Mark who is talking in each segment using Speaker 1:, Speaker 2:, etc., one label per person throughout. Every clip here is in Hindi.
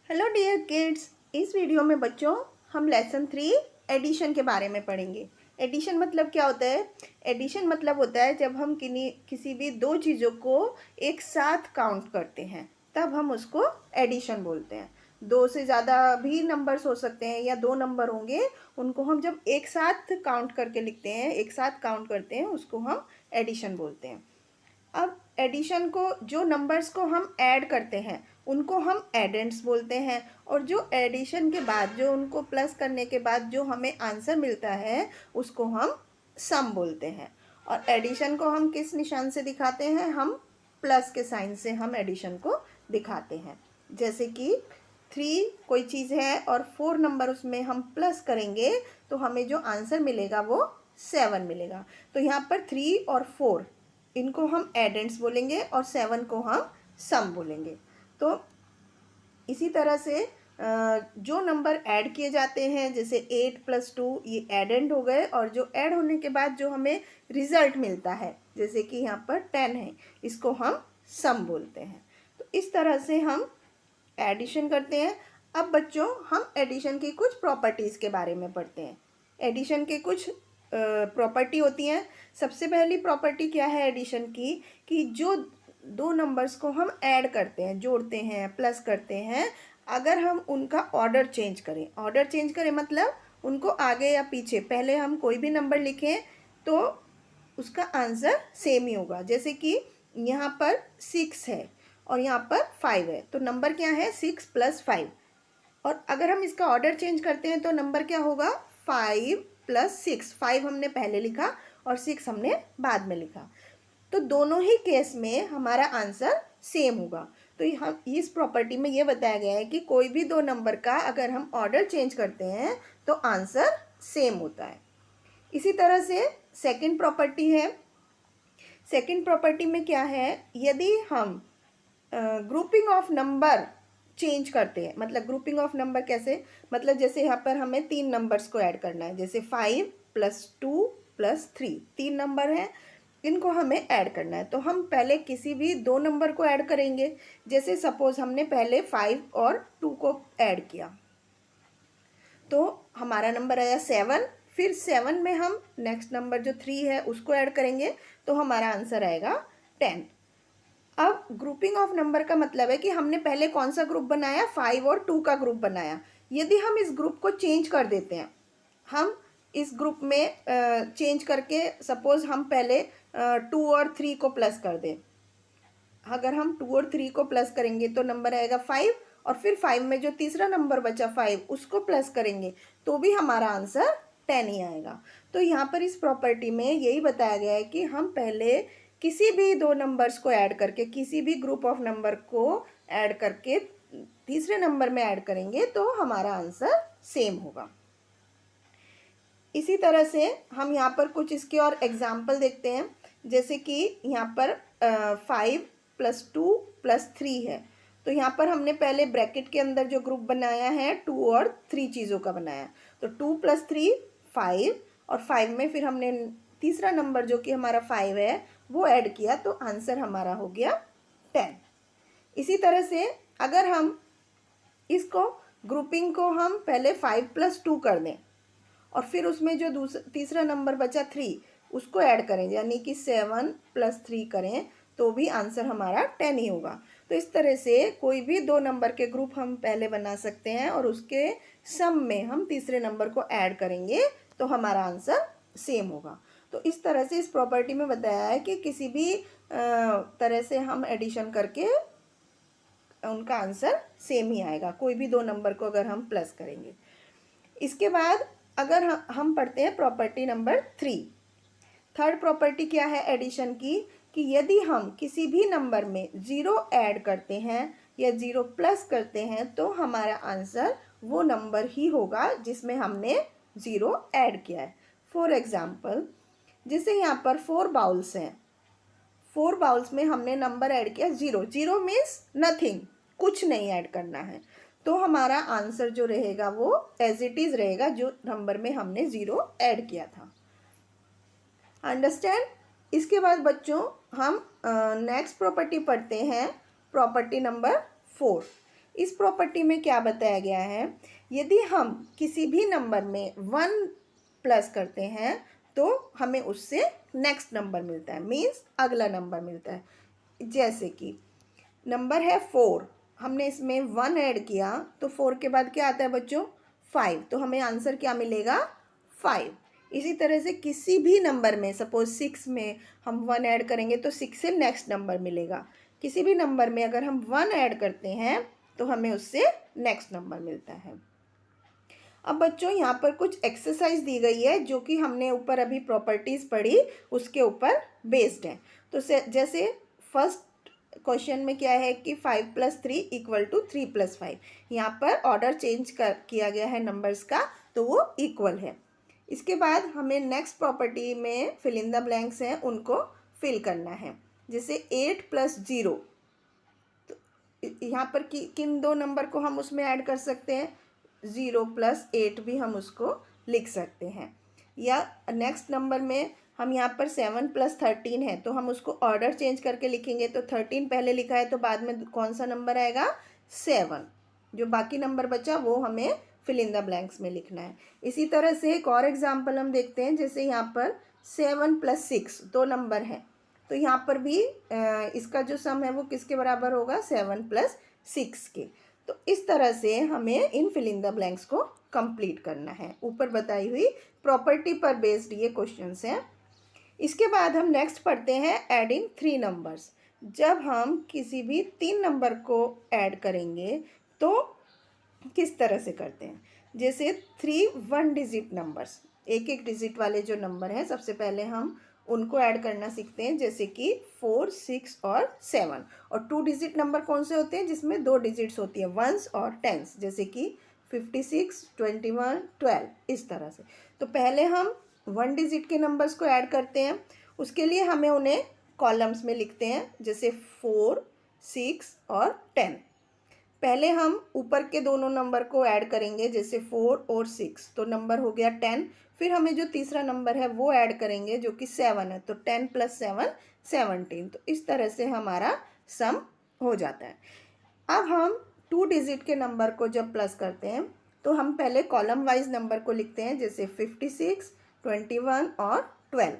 Speaker 1: Hello dear kids. इस वीडियो में बच्चों हम लेसन 3 एडिशन के बारे में पढ़ेंगे। एडिशन मतलब क्या होता है? एडिशन मतलब होता है जब हम किसी भी दो चीज़ों को एक साथ काउंट करते हैं तब हम उसको एडिशन बोलते हैं। दो से ज़्यादा भी नंबर्स हो सकते हैं या दो नंबर होंगे, उनको हम जब एक साथ काउंट करके लिखते हैं, एक साथ काउंट करते हैं, उसको हम एडिशन बोलते हैं। अब एडिशन को, जो नंबर्स को हम ऐड करते हैं उनको हम एडेंड्स बोलते हैं, और जो एडिशन के बाद, जो उनको प्लस करने के बाद जो हमें आंसर मिलता है उसको हम सम बोलते हैं। और एडिशन को हम किस निशान से दिखाते हैं? हम प्लस के साइन से हम एडिशन को दिखाते हैं। जैसे कि 3 कोई चीज़ है और 4 नंबर उसमें हम प्लस करेंगे तो हमें जो आंसर मिलेगा वो 7 मिलेगा। तो यहाँ पर 3 और 4 इनको हम एडेंड्स बोलेंगे और 7 को हम सम बोलेंगे। तो इसी तरह से जो नंबर ऐड किए जाते हैं, जैसे 8 + 2 ये एडेंड हो गए, और जो ऐड होने के बाद जो हमें रिजल्ट मिलता है, जैसे कि यहाँ पर 10 है, इसको हम सम बोलते हैं। तो इस तरह से हम एडिशन करते हैं। अब बच्चों हम एडिशन की कुछ प्रॉपर्टीज़ के बारे में पढ़ते हैं। एडिशन के कुछ प्रॉपर्टी होती हैं। सबसे पहली प्रॉपर्टी क्या है एडिशन की, कि जो दो नंबर्स को हम ऐड करते हैं, जोड़ते हैं, प्लस करते हैं, अगर हम उनका ऑर्डर चेंज करें, ऑर्डर चेंज करें मतलब उनको आगे या पीछे, पहले हम कोई भी नंबर लिखें तो उसका आंसर सेम ही होगा। जैसे कि यहाँ पर 6 है और यहाँ पर 5 है, तो नंबर क्या है? 6 + 5। और अगर हम इसका ऑर्डर चेंज करते हैं तो नंबर क्या होगा? 5 + 6। 5 हमने पहले लिखा और 6 हमने बाद में लिखा, तो दोनों ही केस में हमारा आंसर सेम होगा। तो हम इस प्रॉपर्टी में ये बताया गया है कि कोई भी दो नंबर का अगर हम ऑर्डर चेंज करते हैं तो आंसर सेम होता है। इसी तरह से सेकंड प्रॉपर्टी है। सेकंड प्रॉपर्टी में क्या है? यदि हम ग्रुपिंग ऑफ नंबर चेंज करते हैं, मतलब ग्रुपिंग ऑफ नंबर कैसे? मतलब जैसे यहाँ पर हमें 3 नंबर्स को ऐड करना है, जैसे 5 + 2 + 3, 3 नंबर हैं, इनको हमें ऐड करना है। तो हम पहले किसी भी दो नंबर को ऐड करेंगे। जैसे सपोज हमने पहले 5 और 2 को ऐड किया तो हमारा नंबर आया 7। फिर 7 में हम नेक्स्ट नंबर जो 3 है उसको ऐड करेंगे तो हमारा आंसर आएगा 10। अब ग्रुपिंग ऑफ नंबर का मतलब है कि हमने पहले कौन सा ग्रुप बनाया? 5 और 2 का ग्रुप बनाया। यदि हम इस ग्रुप को चेंज कर देते हैं, हम इस ग्रुप में चेंज करके, सपोज हम पहले 2 और 3 को प्लस कर दें। अगर हम 2 और 3 को प्लस करेंगे तो नंबर आएगा 5, और फिर 5 में जो तीसरा नंबर बचा 5 उसको प्लस करेंगे तो भी हमारा आंसर 10 ही आएगा। तो यहाँ पर इस प्रॉपर्टी में यही बताया गया है कि हम पहले किसी भी दो नंबर्स को ऐड करके, किसी भी ग्रुप ऑफ नंबर को ऐड करके तीसरे नंबर में ऐड करेंगे तो हमारा आंसर सेम होगा। इसी तरह से हम यहाँ पर कुछ इसके और एग्जाम्पल देखते हैं। जैसे कि यहाँ पर 5 + 2 + 3 है, तो यहाँ पर हमने पहले ब्रैकेट के अंदर जो ग्रुप बनाया है 2 और 3 चीज़ों का बनाया, तो 2 + 3 5, और 5 में फिर हमने तीसरा नंबर जो कि हमारा 5 है वो ऐड किया तो आंसर हमारा हो गया 10। इसी तरह से अगर हम इसको, ग्रुपिंग को हम पहले 5 + 2 कर दें और फिर उसमें जो तीसरा नंबर बचा 3 उसको ऐड करें, यानी कि 7 + 3 करें तो भी आंसर हमारा 10 ही होगा। तो इस तरह से कोई भी दो नंबर के ग्रुप हम पहले बना सकते हैं और उसके सम में हम तीसरे नंबर को ऐड करेंगे तो हमारा आंसर सेम होगा। तो इस तरह से इस प्रॉपर्टी में बताया है कि किसी भी तरह से हम एडिशन करके उनका आंसर सेम ही आएगा, कोई भी दो नंबर को अगर हम प्लस करेंगे। इसके बाद अगर हम पढ़ते हैं प्रॉपर्टी नंबर 3। थर्ड प्रॉपर्टी क्या है एडिशन की, कि यदि हम किसी भी नंबर में 0 ऐड करते हैं या 0 प्लस करते हैं तो हमारा आंसर वो नंबर ही होगा जिसमें हमने 0 ऐड किया है। फॉर एग्जाम्पल, जैसे यहाँ पर 4 बाउल्स हैं, 4 बाउल्स में हमने नंबर ऐड किया 0। 0 मीन्स नथिंग, कुछ नहीं ऐड करना है, तो हमारा आंसर जो रहेगा वो एज इट इज़ रहेगा जो नंबर में हमने 0 ऐड किया था। अंडरस्टैंड? इसके बाद बच्चों हम नेक्स्ट प्रॉपर्टी पढ़ते हैं, प्रॉपर्टी नंबर 4। इस प्रॉपर्टी में क्या बताया गया है, यदि हम किसी भी नंबर में 1 प्लस करते हैं तो हमें उससे नेक्स्ट नंबर मिलता है, मीन्स अगला नंबर मिलता है। जैसे कि नंबर है 4, हमने इसमें 1 ऐड किया तो 4 के बाद क्या आता है बच्चों, 5, तो हमें आंसर क्या मिलेगा, 5। इसी तरह से किसी भी नंबर में, सपोज 6 में हम 1 ऐड करेंगे तो 6 से नेक्स्ट नंबर मिलेगा। किसी भी नंबर में अगर हम 1 ऐड करते हैं तो हमें उससे नेक्स्ट नंबर मिलता है। अब बच्चों यहाँ पर कुछ एक्सरसाइज दी गई है जो कि हमने ऊपर अभी प्रॉपर्टीज़ पढ़ी उसके ऊपर बेस्ड है। तो जैसे फर्स्ट क्वेश्चन में क्या है कि 5 + 3 = 3 + 5, यहाँ पर ऑर्डर चेंज किया गया है नंबर्स का, तो वो इक्वल है। इसके बाद हमें नेक्स्ट प्रॉपर्टी में फिल इन द ब्लैंक्स हैं उनको फिल करना है। जैसे 8 + 0, तो यहाँ पर किन दो नंबर को हम उसमें ऐड कर सकते हैं, 0 + 8 भी हम उसको लिख सकते हैं। या नेक्स्ट नंबर में हम यहाँ पर 7 + 13 है तो हम उसको ऑर्डर चेंज करके लिखेंगे, तो 13 पहले लिखा है तो बाद में कौन सा नंबर आएगा, 7। जो बाकी नंबर बचा वो हमें फिल इन द ब्लैंक्स में लिखना है। इसी तरह से एक और एग्जाम्पल हम देखते हैं, जैसे यहाँ पर 7 + 6 दो नंबर हैं, तो यहाँ पर भी इसका जो सम है वो किसके बराबर होगा, 7 + 6 के। तो इस तरह से हमें इन फिल इन द ब्लैंक्स को कंप्लीट करना है। ऊपर बताई हुई प्रॉपर्टी पर बेस्ड ये क्वेश्चंस हैं। इसके बाद हम नेक्स्ट पढ़ते हैं एडिंग 3 नंबर्स। जब हम किसी भी 3 नंबर को ऐड करेंगे तो किस तरह से करते हैं, जैसे 3 1 डिजिट नंबर्स, एक एक डिजिट वाले जो नंबर हैं सबसे पहले हम उनको ऐड करना सीखते हैं, जैसे कि 4 6 और 7। और 2 डिजिट नंबर कौन से होते हैं, जिसमें 2 डिजिट्स होती हैं, 1s और 10s, जैसे कि 56 21 12, इस तरह से। तो पहले हम 1 डिजिट के नंबर्स को ऐड करते हैं, उसके लिए हमें उन्हें कॉलम्स में लिखते हैं, जैसे 4 6 और 10। पहले हम ऊपर के दोनों नंबर को ऐड करेंगे, जैसे 4 और 6, तो नंबर हो गया 10। फिर हमें जो तीसरा नंबर है वो ऐड करेंगे जो कि 7 है, तो 10 + 7 17। तो इस तरह से हमारा सम हो जाता है। अब हम 2 डिजिट के नंबर को जब प्लस करते हैं तो हम पहले कॉलम वाइज नंबर को लिखते हैं, जैसे 56 21 और 12।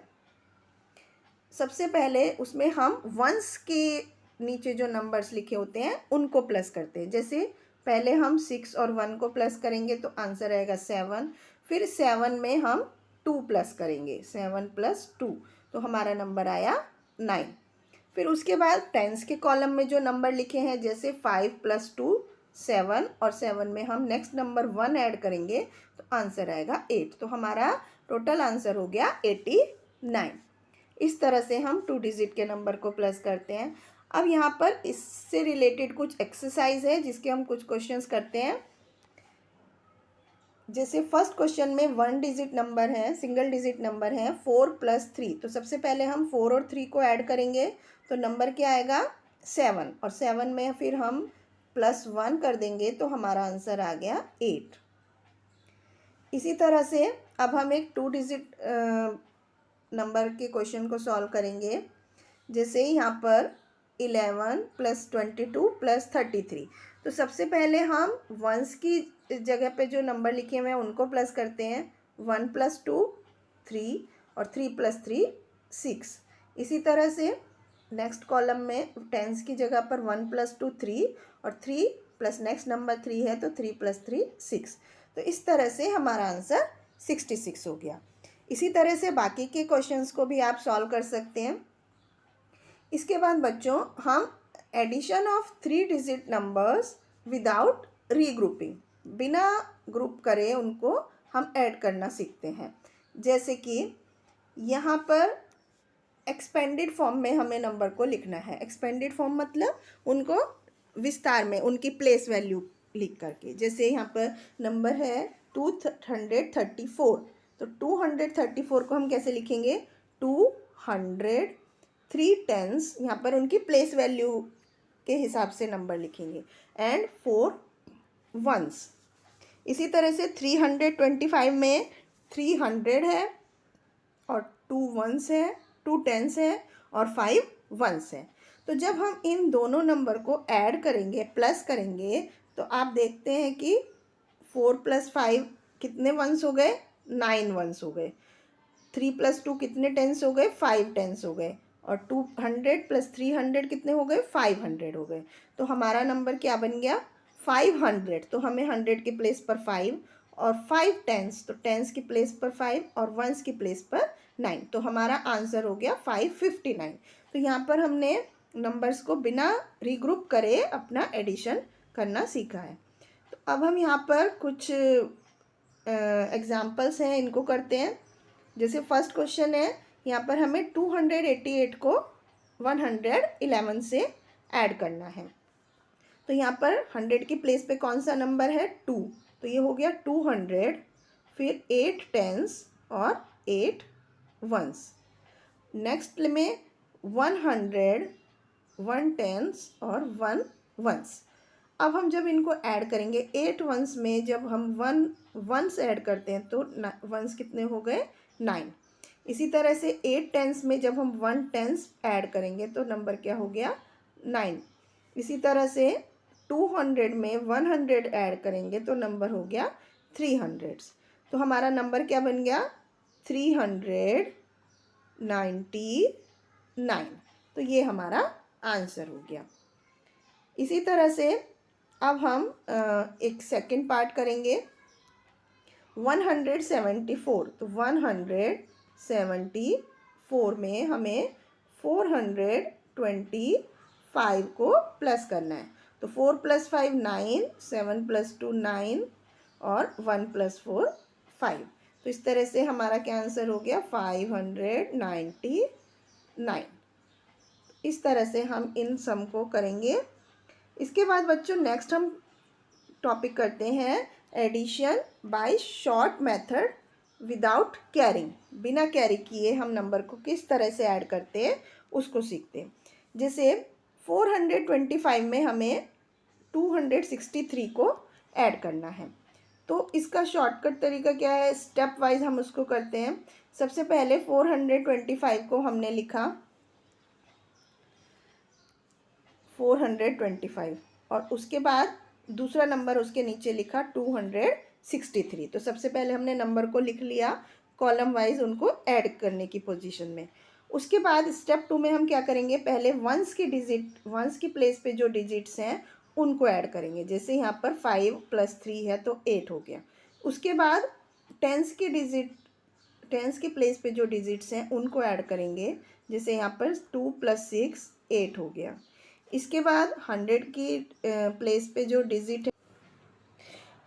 Speaker 1: सबसे पहले उसमें हम वंस के नीचे जो नंबर्स लिखे होते हैं उनको प्लस करते हैं, जैसे पहले हम 6 और 1 को प्लस करेंगे तो आंसर आएगा 7। फिर 7 में हम 2 प्लस करेंगे, 7 + 2, तो हमारा नंबर आया 9। फिर उसके बाद टेंस के कॉलम में जो नंबर लिखे हैं, जैसे 5 + 2 7, और 7 में हम नेक्स्ट नंबर 1 ऐड करेंगे तो आंसर आएगा 8। तो हमारा टोटल आंसर हो गया 89। इस तरह से हम 2 डिजिट के नंबर को प्लस करते हैं। अब यहाँ पर इससे रिलेटेड कुछ एक्सरसाइज है जिसके हम कुछ क्वेश्चंस करते हैं। जैसे फर्स्ट क्वेश्चन में 1 डिजिट नंबर है, सिंगल डिजिट नंबर है 4 + 3, तो सबसे पहले हम 4 और 3 को ऐड करेंगे तो नंबर क्या आएगा, 7, और 7 में फिर हम +1 कर देंगे तो हमारा आंसर आ गया 8। इसी तरह से अब हम एक 2 डिजिट नंबर के क्वेश्चन को सॉल्व करेंगे, जैसे यहाँ पर 11 + 22 + 33। तो सबसे पहले हम वंस की जगह पे जो नंबर लिखे हुए हैं उनको प्लस करते हैं, 1 + 2 3 और 3 + 3 6। इसी तरह से नेक्स्ट कॉलम में टेंस की जगह पर 1 + 2 3 और 3 प्लस नेक्स्ट नंबर 3 है तो 3 + 3 6। तो इस तरह से हमारा आंसर 66 हो गया। इसी तरह से बाकी के क्वेश्चंस को भी आप सॉल्व कर सकते हैं। इसके बाद बच्चों हम addition of 3 digit numbers without regrouping, बिना ग्रुप करे उनको हम ऐड करना सीखते हैं। जैसे कि यहाँ पर एक्सपेंडेड फॉर्म में हमें नंबर को लिखना है। एक्सपेंडेड फॉर्म मतलब उनको विस्तार में उनकी प्लेस वैल्यू लिख करके, जैसे यहाँ पर नंबर है 234, तो 234 को हम कैसे लिखेंगे, 200 3 10s, यहाँ पर उनकी प्लेस वैल्यू के हिसाब से नंबर लिखेंगे, एंड 4 1s। इसी तरह से 325 में 300 है और 2 1s है, 2 10s है और 5 1s है। तो जब हम इन दोनों नंबर को ऐड करेंगे, प्लस करेंगे, तो आप देखते हैं कि 4 + 5 कितने वंस हो गए, 9 वंस हो गए। 3 + 2 कितने टेंस हो गए, 5 टेंस हो गए। और 200 + 300 कितने हो गए, 500 हो गए। तो हमारा नंबर क्या बन गया, 500। तो हमें 100 के प्लेस पर 5 और 5 टेंस, तो टेंस की प्लेस पर 5 और वंस की प्लेस पर 9। तो हमारा आंसर हो गया 559। तो यहाँ पर हमने नंबर्स को बिना रीग्रुप करे अपना एडिशन करना सीखा है। तो अब हम यहाँ पर कुछ एग्जाम्पल्स हैं, इनको करते हैं। जैसे फर्स्ट क्वेश्चन है, यहाँ पर हमें 288 को 111 से ऐड करना है। तो यहाँ पर 100 की प्लेस पे कौन सा नंबर है, 2। तो ये हो गया 200, फिर 8 टेंस और 8 वंस। नेक्स्ट में 100, 1 टेंस और 1 वंस। अब हम जब इनको ऐड करेंगे, 8 वंस में जब हम 1 वंस ऐड करते हैं तो वंस कितने हो गए, 9। इसी तरह से 8 टेंस में जब हम 1 टेंस ऐड करेंगे तो नंबर क्या हो गया, 9। इसी तरह से 200 में 100 ऐड करेंगे तो नंबर हो गया 300। तो हमारा नंबर क्या बन गया, 399। तो ये हमारा आंसर हो गया। इसी तरह से अब हम एक सेकंड पार्ट करेंगे, 174। तो 174 में हमें 425 को प्लस करना है। तो 4 + 5 9, 7 + 2 9 और 1 + 4 5। तो इस तरह से हमारा क्या आंसर हो गया, 599। इस तरह से हम इन सम को करेंगे। इसके बाद बच्चों नेक्स्ट हम टॉपिक करते हैं addition by short method without carrying. बिना कैरी किए हम नंबर को किस तरह से ऐड करते हैं उसको सीखते हैं। जैसे 425 में हमें 263 को ऐड करना है। तो इसका शॉर्टकट तरीका क्या है, स्टेप वाइज हम उसको करते हैं। सबसे पहले 425 को हमने लिखा 425 और उसके बाद दूसरा नंबर उसके नीचे लिखा 263। तो सबसे पहले हमने नंबर को लिख लिया कॉलम वाइज, उनको ऐड करने की पोजीशन में। उसके बाद स्टेप 2 में हम क्या करेंगे, पहले वंस की प्लेस पे जो डिजिट्स हैं उनको ऐड करेंगे। जैसे यहाँ पर 5 + 3 है तो 8 हो गया। उसके बाद टेंस की प्लेस पे जो डिजिट्स हैं उनको ऐड करेंगे। जैसे यहाँ पर 2 + 6 8 हो गया। इसके बाद 100 की प्लेस पे जो डिजिट है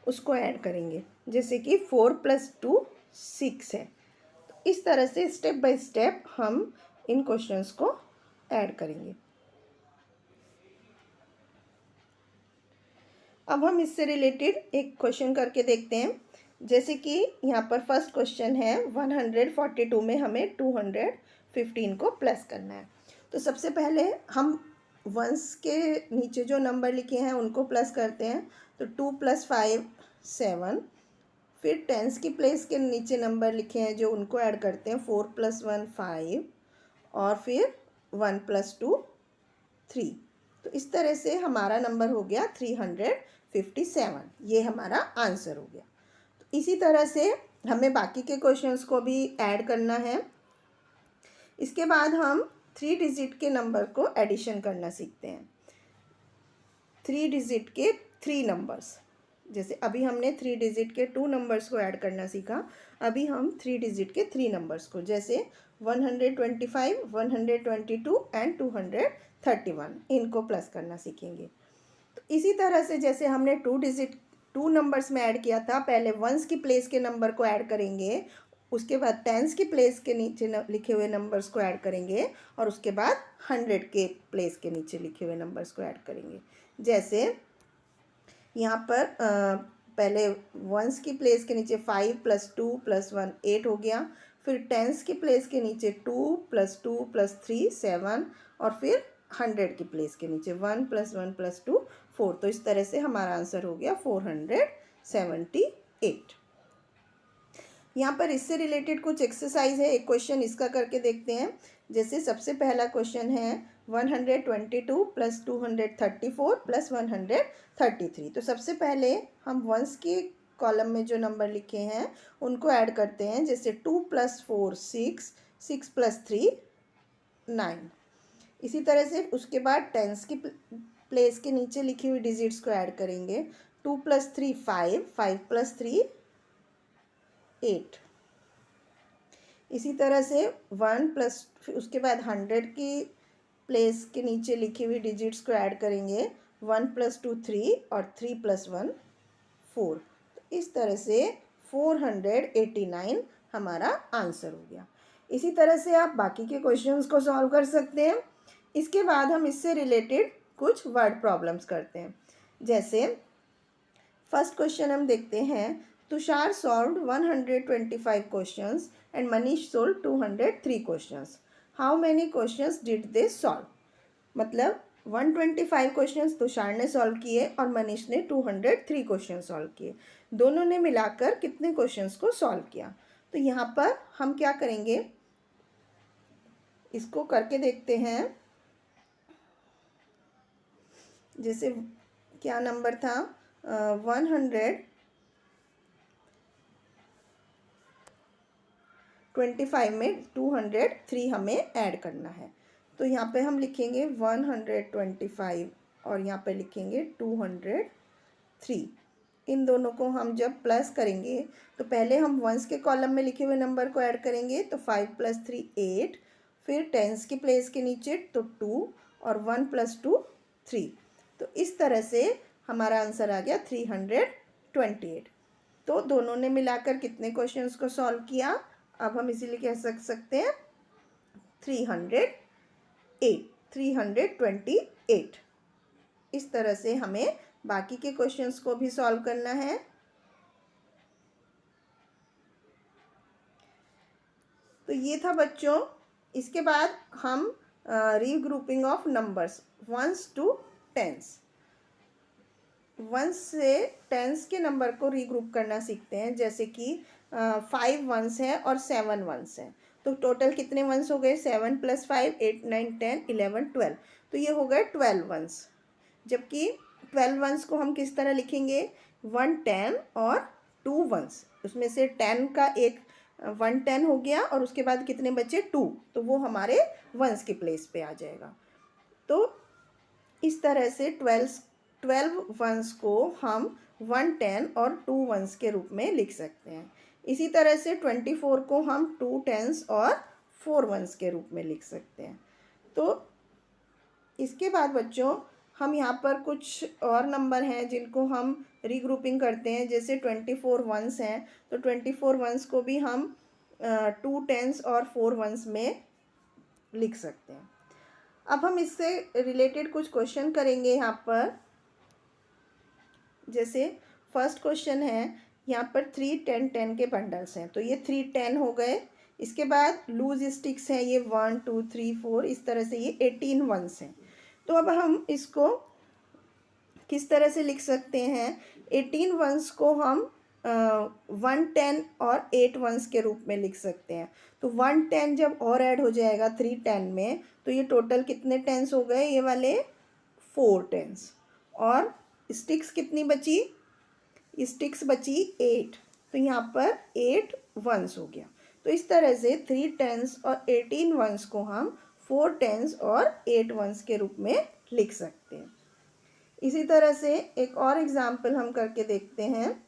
Speaker 1: उसको ऐड करेंगे। जैसे कि 4 + 2 6 है। तो इस तरह से स्टेप बाय स्टेप हम इन क्वेश्चंस को ऐड करेंगे। अब हम इससे रिलेटेड एक क्वेश्चन करके देखते हैं। जैसे कि यहाँ पर फर्स्ट क्वेश्चन है, 142 में हमें 215 को प्लस करना है। तो सबसे पहले हम वंस के नीचे जो नंबर लिखे हैं उनको प्लस करते हैं। तो 2 + 5 7। फिर टेंस की प्लेस के नीचे नंबर लिखे हैं जो उनको ऐड करते हैं, 4 + 1 5 और फिर 1 + 2 3। तो इस तरह से हमारा नंबर हो गया 357। ये हमारा आंसर हो गया। तो इसी तरह से हमें बाकी के क्वेश्चंस को भी ऐड करना है। इसके बाद हम 3 डिजिट के नंबर को एडिशन करना सीखते हैं। 3 डिजिट के 3 नंबर्स, जैसे अभी हमने 3 डिजिट के 2 नंबर्स को ऐड करना सीखा, अभी हम 3 डिजिट के 3 नंबर्स को, जैसे 125, 122 एंड 231, इनको प्लस करना सीखेंगे। तो इसी तरह से जैसे हमने 2 नंबर्स में ऐड किया था, पहले वंस की प्लेस के नंबर को ऐड करेंगे, उसके बाद टेंस की प्लेस के नीचे लिखे हुए नंबर्स को ऐड करेंगे और उसके बाद 100 के प्लेस के नीचे लिखे हुए नंबर्स को ऐड करेंगे। जैसे यहाँ पर पहले वंस की प्लेस के नीचे 5 + 2 + 1 8 हो गया। फिर टेंस की प्लेस के नीचे 2 + 2 + 3 7 और फिर 100 की प्लेस के नीचे 1 + 1 + 2 4। तो इस तरह से हमारा आंसर हो गया 478। यहाँ पर इससे रिलेटेड कुछ एक्सरसाइज है, एक क्वेश्चन इसका करके देखते हैं। जैसे सबसे पहला क्वेश्चन है 122 प्लस 234 प्लस 133। तो सबसे पहले हम वंस के कॉलम में जो नंबर लिखे हैं उनको ऐड करते हैं। जैसे 2 प्लस 4 6, 6 प्लस 3 9। इसी तरह से उसके बाद टेंस की प्लेस के नीचे लिखी हुई डिजिट्स को ऐड करेंगे। 2 प्लस 3 5, 5 प्लस 3 8। इसी तरह से 1 प्लस, उसके बाद 100 की प्लेस के नीचे लिखी हुई डिजिट्स को ऐड करेंगे। 1 प्लस 2 3 और 3 प्लस 1 4। तो इस तरह से 489 हमारा आंसर हो गया। इसी तरह से आप बाकी के क्वेश्चंस को सॉल्व कर सकते हैं। इसके बाद हम इससे रिलेटेड कुछ वर्ड प्रॉब्लम्स करते हैं। जैसे फर्स्ट क्वेश्चन हम देखते हैं, Tushar solved 125 questions and Manish solve 203 questions. How many questions did they solve? मतलब 125 क्वेश्चंस तुषार ने सॉल्व किए और मनीष ने 203 क्वेश्चन सॉल्व किए। दोनों ने मिलाकर कितने क्वेश्चंस को सॉल्व किया? तो यहाँ पर हम क्या करेंगे, इसको करके देखते हैं। जैसे क्या नंबर था, 125 में 203 हमें ऐड करना है। तो यहाँ पे हम लिखेंगे 125 और यहाँ पे लिखेंगे 203। इन दोनों को हम जब प्लस करेंगे तो पहले हम वंस के कॉलम में लिखे हुए नंबर को ऐड करेंगे। तो 5 प्लस 3 8, फिर टेंस की प्लेस के नीचे तो 2 और 1 प्लस 2 3। तो इस तरह से हमारा आंसर आ गया 328। तो दोनों ने मिलाकर कितने क्वेश्चंस को सॉल्व किया? अब हम इसीलिए कह सकते हैं 328। इस तरह से हमें बाकी के क्वेश्चंस को भी सॉल्व करना है। तो ये था बच्चों। इसके बाद हम रीग्रुपिंग ऑफ नंबर्स 1 to 10, 1 से 10 के नंबर को रीग्रुप करना सीखते हैं। जैसे कि 5 वंस है और 7 वंस है। तो टोटल कितने वंस हो गए? 7 प्लस 5 8 9 10 11 12। तो ये हो गए 12 वंस। जबकि 12 वंस को हम किस तरह लिखेंगे? 1 10 और 2 वंस। उसमें से 10 का एक 1 10 हो गया और उसके बाद कितने बचे? 2। तो वो हमारे वंस की प्लेस पे आ जाएगा। तो इस तरह से 12 वंस को हम 1 10 और 2 वंस के रूप में लिख सकते हैं। इसी तरह से 24 को हम 2 टेंस और 4 वंस के रूप में लिख सकते हैं। तो इसके बाद बच्चों हम यहाँ पर कुछ और नंबर हैं जिनको हम रीग्रुपिंग करते हैं। जैसे 24 वंस हैं, तो 24 वंस को भी हम 2 टेंस और 4 वंस में लिख सकते हैं। अब हम इससे रिलेटेड कुछ क्वेश्चन करेंगे यहाँ पर। जैसे फर्स्ट क्वेश्चन है, यहाँ पर 3 10 10 के बंडल्स हैं। तो ये 3 10 हो गए। इसके बाद लूज स्टिक्स हैं, ये 1 2 3 4, इस तरह से ये 18 वंस हैं। तो अब हम इसको किस तरह से लिख सकते हैं? 18 वंस को हम 1 10 और 8 वंस के रूप में लिख सकते हैं। तो 1 10 जब और ऐड हो जाएगा 3 10 में, तो ये टोटल कितने टेंस हो गए? ये वाले 4 टेंस। और स्टिक्स कितनी बची? स्टिक्स बची 8। तो यहाँ पर 8 वंस हो गया। तो इस तरह से 3 टेंस और 18 वंस को हम 4 टेंस और 8 वंस के रूप में लिख सकते हैं। इसी तरह से एक और एग्जाम्पल हम करके देखते हैं।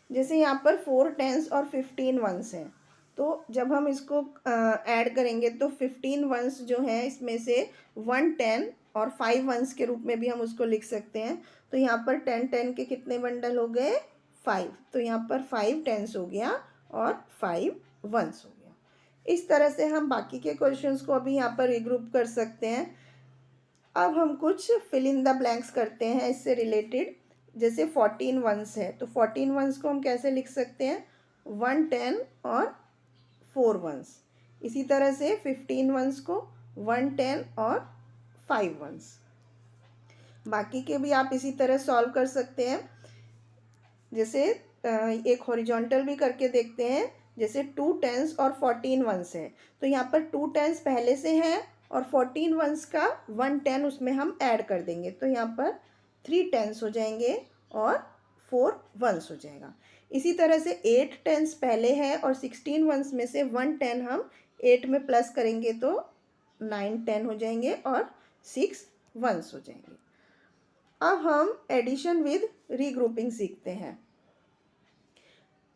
Speaker 1: जैसे यहाँ पर 4 टेंस और 15 वंस हैं। तो जब हम इसको ऐड करेंगे तो 15 वंस जो हैं इसमें से 1 10 और 5 वंस के रूप में भी हम उसको लिख सकते हैं। तो यहाँ पर 10 10 के कितने बंडल हो गए? 5। तो यहाँ पर 5 टेंस हो गया और 5 वंस हो गया। इस तरह से हम बाकी के क्वेश्चंस को अभी यहाँ पर रिग्रुप कर सकते हैं। अब हम कुछ फिल इन द ब्लैंक्स करते हैं इससे रिलेटेड। जैसे 14 वंस है, तो 14 वंस को हम कैसे लिख सकते हैं? 1 10 और 4 वंस। इसी तरह से 15 वंस को 1 10 और 5 वंस। बाकी के भी आप इसी तरह सॉल्व कर सकते हैं। जैसे एक हॉरिजॉन्टल भी करके देखते हैं। जैसे 2 टेंस और 14 वंस है, तो यहाँ पर 2 टेंस पहले से हैं और 14 वंस का 1 10 उसमें हम ऐड कर देंगे, तो यहाँ पर 3 10s हो जाएंगे और 4 वंस हो जाएगा। इसी तरह से 8 10s पहले है और 16 वंस में से 1 10 हम 8 में प्लस करेंगे तो 9 10 हो जाएंगे और 6 वंस हो जाएंगे। अब हम एडिशन विद रीग्रुपिंग सीखते हैं।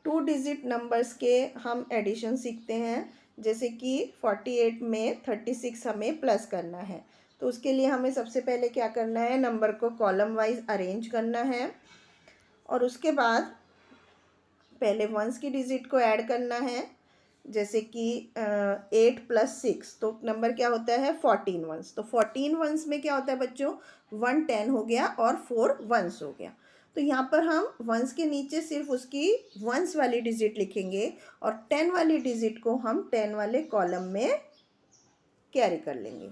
Speaker 1: 2 डिजिट नंबर्स के हम एडिशन सीखते हैं, जैसे कि 48 में 36 हमें प्लस करना है। तो उसके लिए हमें सबसे पहले क्या करना है, नंबर को कॉलम वाइज अरेंज करना है और उसके बाद पहले वंस की डिजिट को ऐड करना है, जैसे कि 8 + 6 तो नंबर क्या होता है 14 वंस। तो 14 वंस में क्या होता है बच्चों, 1 10 हो गया और 4 वंस हो गया। तो यहाँ पर हम वंस के नीचे सिर्फ उसकी वंस वाली डिजिट लिखेंगे और 10 वाली डिजिट को हम 10 वाले कॉलम में कैरी कर लेंगे।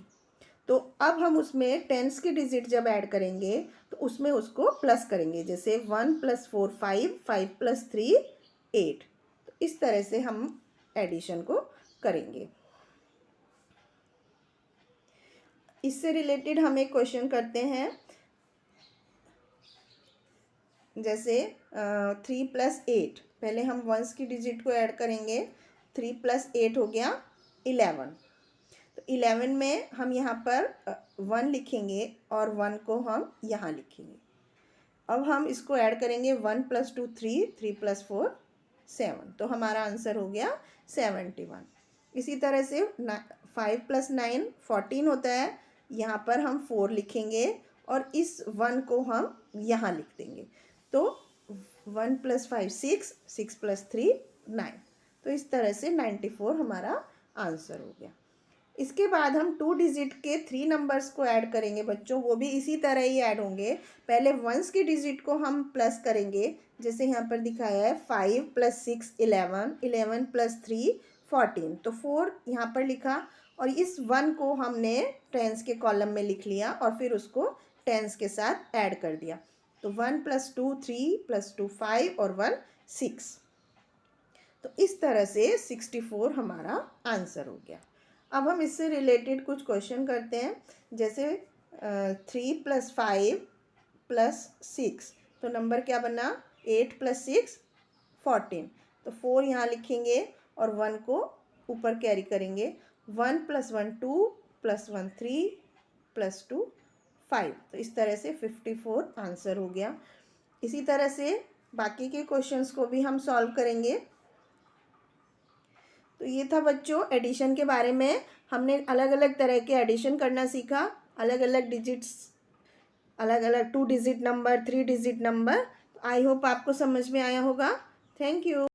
Speaker 1: तो अब हम उसमें टेंस की डिजिट जब ऐड करेंगे तो उसमें उसको प्लस करेंगे, जैसे 1 + 4 5, 5 + 3 8। तो इस तरह से हम एडिशन को करेंगे। इससे रिलेटेड हम एक क्वेश्चन करते हैं, जैसे 3 + 8। पहले हम वंस की डिजिट को ऐड करेंगे, 3 + 8 हो गया 11। तो 11 में हम यहाँ पर 1 लिखेंगे और 1 को हम यहाँ लिखेंगे। अब हम इसको ऐड करेंगे, 1 + 2 3, 3 + 4 7। तो हमारा आंसर हो गया 71। इसी तरह से 5 + 9 14 होता है, यहाँ पर हम 4 लिखेंगे और इस 1 को हम यहाँ लिख देंगे। तो 1 + 5 6, 6 + 3 9। तो इस तरह से 94 हमारा आंसर हो गया। इसके बाद हम 2 डिजिट के 3 नंबर्स को ऐड करेंगे बच्चों, वो भी इसी तरह ही ऐड होंगे। पहले वंस की डिजिट को हम प्लस करेंगे, जैसे यहाँ पर दिखाया है 5 + 6 11, 11 + 3 14। तो 4 यहाँ पर लिखा और इस 1 को हमने टेंस के कॉलम में लिख लिया और फिर उसको टेंस के साथ ऐड कर दिया। तो 1 + 2 3 + 2 5 और 1 6। तो इस तरह से 64 हमारा आंसर हो गया। अब हम इससे रिलेटेड कुछ क्वेश्चन करते हैं, जैसे 3 + 5 + 6। तो नंबर क्या बना, 8 + 6 14। तो 4 यहाँ लिखेंगे और 1 को ऊपर कैरी करेंगे। 1 + 1 2 + 1 3 + 2 5। तो इस तरह से 54 आंसर हो गया। इसी तरह से बाकी के क्वेश्चंस को भी हम सॉल्व करेंगे। तो ये था बच्चों एडिशन के बारे में। हमने अलग अलग तरह के एडिशन करना सीखा, अलग अलग डिजिट्स, अलग अलग 2 digit number, 3 digit number. I hope आपको समझ में आया होगा। Thank you.